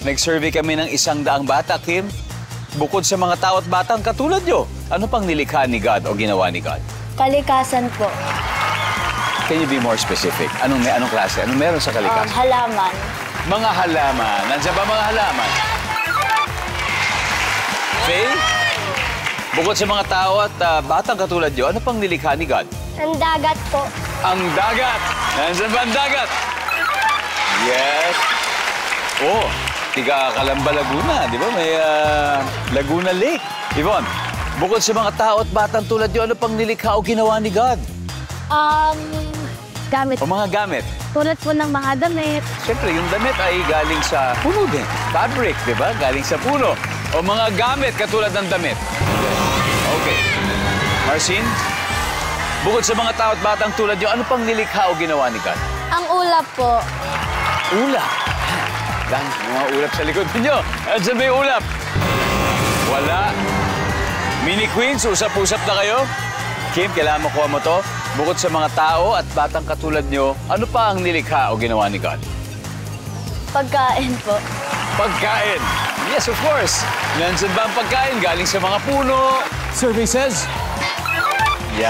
Nag-survey kami ng 100 bata, Kim. Bukod sa mga tao at batang katulad nyo, ano pang nilikha ni God o ginawa ni God? Kalikasan po. Can you be more specific? Anong klase? Anong meron sa kalikasan? Halaman. Mga halaman. Nandiyan ba mga halaman? Okay? Bukod sa mga tao at batang katulad nyo, ano pang nilikha ni God? Ang dagat po. Ang dagat! Nandiyan ba ang dagat? Yes. Oh, tiga Calamba, Laguna. Di ba? May Laguna Lake. Yvonne, bukod sa mga tao at batang tulad nyo, ano pang nilikha o ginawa ni God? Gamit. O mga gamit? Tulad po ng mga damit. Siyempre, yung damit ay galing sa puno din. Fabric, di ba? Galing sa puno. O mga gamit katulad ng damit. Okay. Marcin, bukod sa mga tao at batang tulad nyo, ano pang nilikha o ginawa ni God? Ang ulap po. Ulap. Lang, mga ulap sa likod ninyo. Andiyan ba yung ulap? Wala. Mini Queens, usap-usap na kayo? Kim, kailangan makuha mo to. Bukod sa mga tao at batang katulad nyo, ano pa ang nilikha o ginawa ni God? Pagkain po. Pagkain. Yes, of course. Nandiyan ba ang pagkain? Galing sa mga puno. Survey says,